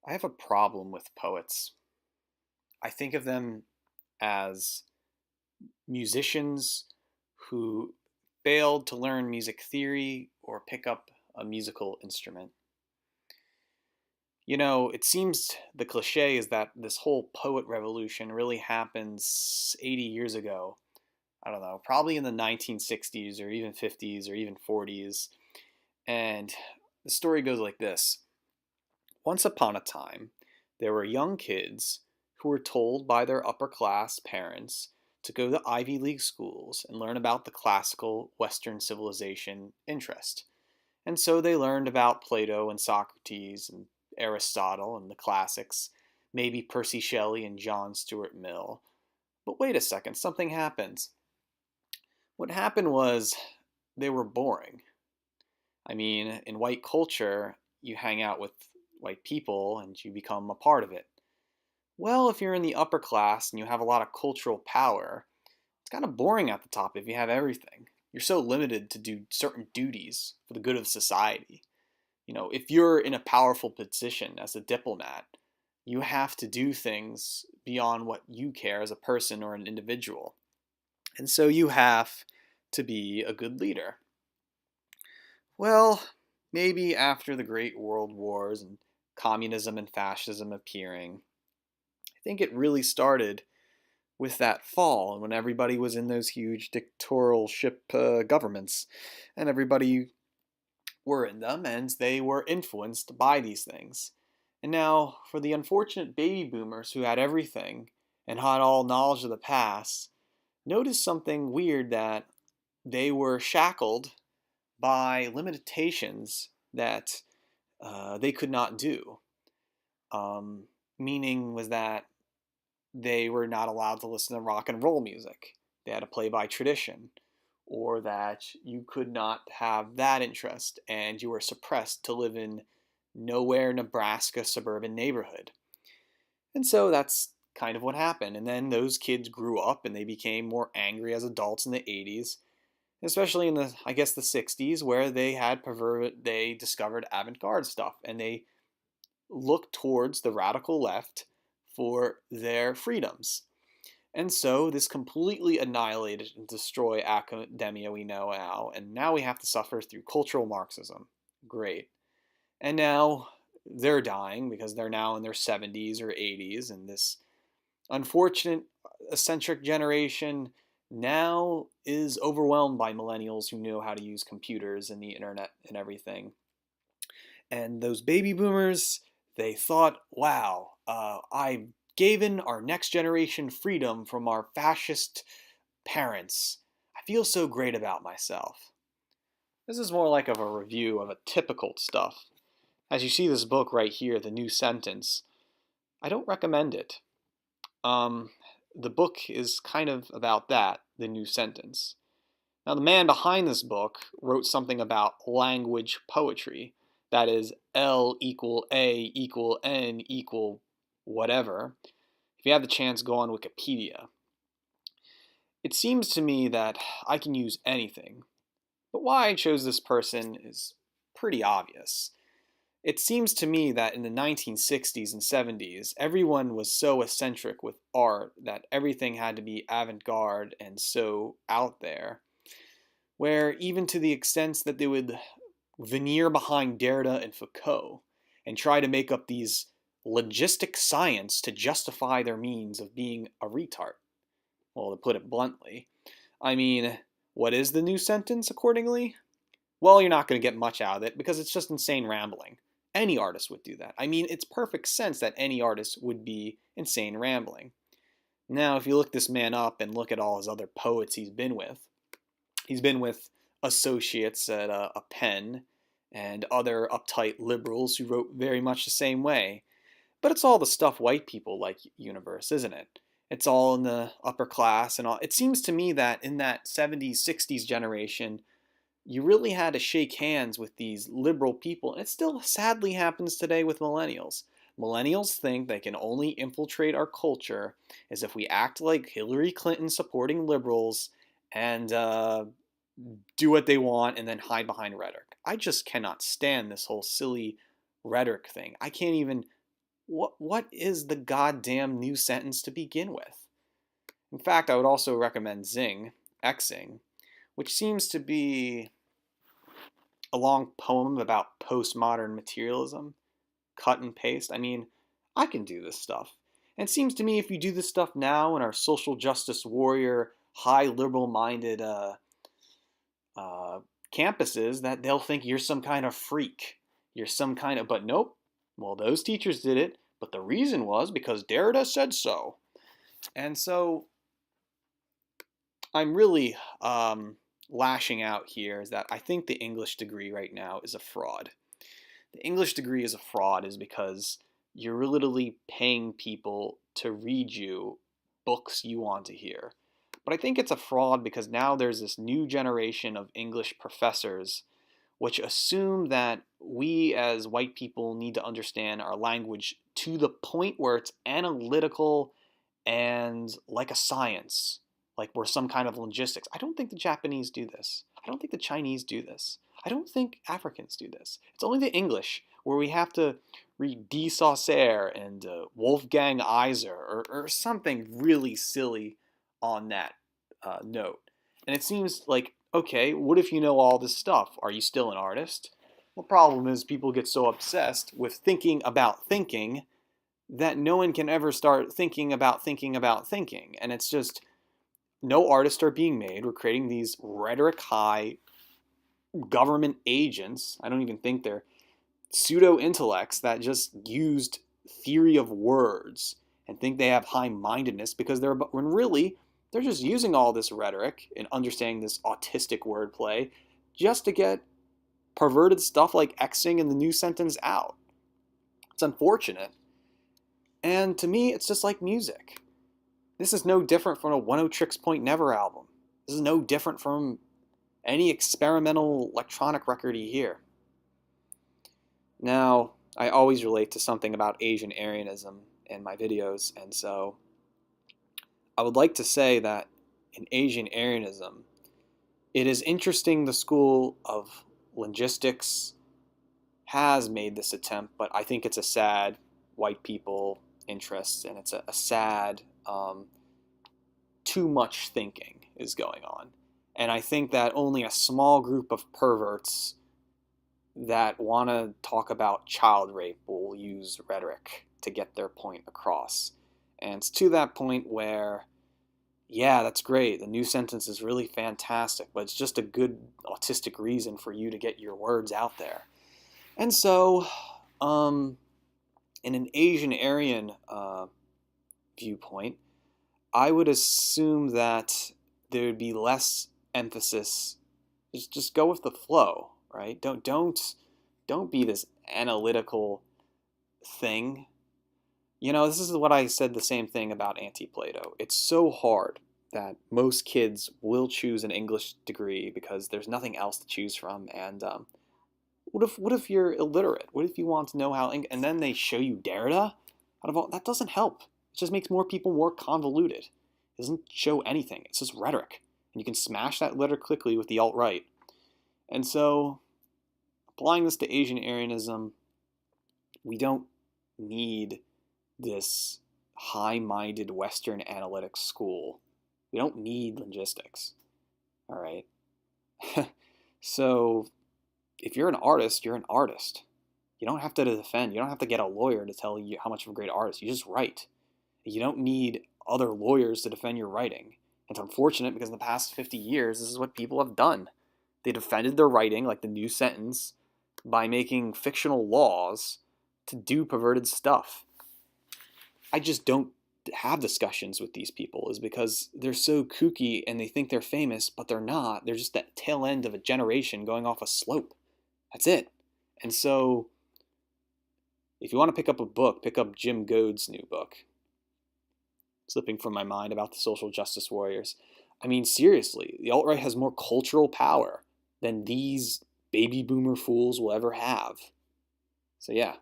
I have a problem with poets. I think of them as musicians who failed to learn music theory or pick up a musical instrument. It seems the cliche is that this whole poet revolution really happens 80 years ago. I don't know, probably in the 1960s or even 50s or even 40s. And the story goes like this. Once upon a time, there were young kids who were told by their upper class parents to go to Ivy League schools and learn about the classical Western civilization interest. And so they learned about Plato and Socrates and Aristotle and the classics, maybe Percy Shelley and John Stuart Mill. But wait a second, something happens. What happened was they were boring. I mean, in white culture, you hang out with white people and you become a part of it. Well, if you're in the upper class and you have a lot of cultural power, it's kind of boring at the top if you have everything. You're so limited to do certain duties for the good of society. If you're in a powerful position as a diplomat, you have to do things beyond what you care as a person or an individual. And so you have to be a good leader. Well, maybe after the Great World Wars and communism and fascism appearing, I think it really started with that fall when everybody was in those huge dictatorship governments and everybody were in them and they were influenced by these things. And now, for the unfortunate baby boomers who had everything and had all knowledge of the past, notice something weird that they were shackled by limitations that they could not do. Meaning was that they were not allowed to listen to rock and roll music. They had to play by tradition. Or that you could not have that interest and you were suppressed to live in nowhere Nebraska suburban neighborhood. And so that's kind of what happened. And then those kids grew up and they became more angry as adults in the 80s, especially in the 60s, where they discovered avant-garde stuff and they looked towards the radical left for their freedoms. And so this completely annihilated and destroyed academia we know now, and now we have to suffer through cultural Marxism. Great. And now they're dying because they're now in their 70s or 80s, and this unfortunate eccentric generation now is overwhelmed by millennials who know how to use computers and the internet and everything. And those baby boomers, they thought, wow, I've given our next generation freedom from our fascist parents. I feel so great about myself. This is more like of a review of a typical stuff. As you see this book right here, The New Sentence, I don't recommend it. The book is kind of about that, The New Sentence. Now, the man behind this book wrote something about language poetry. That is L equal A equal N equal whatever. If you have the chance, go on Wikipedia. It seems to me that I can use anything, but why I chose this person is pretty obvious. It seems to me that in the 1960s and 70s, everyone was so eccentric with art that everything had to be avant-garde and so out there, where even to the extent that they would veneer behind Derrida and Foucault and try to make up these logistic science to justify their means of being a retard. Well, to put it bluntly. I mean, what is the new sentence accordingly? Well, you're not going to get much out of it because it's just insane rambling. Any artist would do that. I mean, it's perfect sense that any artist would be insane rambling. Now, if you look this man up and look at all his other poets he's been with associates at a Penn and other uptight liberals who wrote very much the same way. But it's all the stuff white people like universe, isn't it? It's all in the upper class and all. It seems to me that in that 70s, 60s generation, you really had to shake hands with these liberal people. And it still sadly happens today with millennials. Millennials think they can only infiltrate our culture as if we act like Hillary Clinton supporting liberals and do what they want and then hide behind rhetoric. I just cannot stand this whole silly rhetoric thing. I can't even what is the goddamn new sentence to begin with? In fact, I would also recommend Xing, which seems to be a long poem about postmodern materialism, cut and paste. I mean, I can do this stuff. And it seems to me if you do this stuff now in our social justice warrior, high liberal minded uh, campuses, that they'll think you're some kind of freak. You're some kind of, but nope. Well, those teachers did it, but the reason was because Derrida said so. And so I'm really lashing out here is that I think the English degree right now is a fraud. The English degree is a fraud is because you're literally paying people to read you books you want to hear. But I think it's a fraud because now there's this new generation of English professors which assume that we as white people need to understand our language to the point where it's analytical and like a science, like we're some kind of logistics. I don't think the Japanese do this. I don't think the Chinese do this. I don't think Africans do this. It's only the English where we have to read De Saussure and Wolfgang Iser or something really silly on that note. And it seems like, okay, what if you know all this stuff? Are you still an artist? Well, the problem is people get so obsessed with thinking about thinking that no one can ever start thinking about thinking about thinking. And it's just no artists are being made. We're creating these rhetoric high government agents. I don't even think they're pseudo intellects that just used theory of words and think they have high mindedness because when really they're just using all this rhetoric and understanding this autistic wordplay just to get perverted stuff like Xing and the new sentence out. It's unfortunate. And to me, it's just like music. This is no different from a 10 Tricks Point Never album. This is no different from any experimental electronic record you hear. Now, I always relate to something about Asian-Ayranism in my videos, and so I would like to say that in Asian-Ayranism, it is interesting the school of linguistics has made this attempt, but I think it's a sad white people interest, and it's a sad too much thinking is going on. And I think that only a small group of perverts that want to talk about child rape will use rhetoric to get their point across. And it's to that point where, yeah, that's great. The new sentence is really fantastic, but it's just a good autistic reason for you to get your words out there. And so, in an Asian Aryan viewpoint, I would assume that there would be less emphasis. Just go with the flow, right? Don't be this analytical thing. You know, this is what I said the same thing about anti-Plato. It's so hard that most kids will choose an English degree because there's nothing else to choose from. And what if you're illiterate? What if you want to know how? And then they show you Derrida. Out of all that doesn't help. It just makes more people more convoluted. It doesn't show anything. It's just rhetoric, and you can smash that letter quickly with the alt-right. And so, applying this to Asian-Ayranism, we don't need this high-minded Western analytics school. We don't need linguistics. All right. So, if you're an artist, you're an artist. You don't have to defend. You don't have to get a lawyer to tell you how much of a great artist. You just write. You don't need other lawyers to defend your writing. It's unfortunate because in the past 50 years, this is what people have done. They defended their writing, like the new sentence, by making fictional laws to do perverted stuff. I just don't have discussions with these people is because they're so kooky and they think they're famous, but they're not. They're just that tail end of a generation going off a slope. That's it. And so, if you want to pick up a book, pick up Jim Goad's new book. Slipping from my mind about the social justice warriors. I mean, seriously, the alt-right has more cultural power than these baby boomer fools will ever have. So yeah.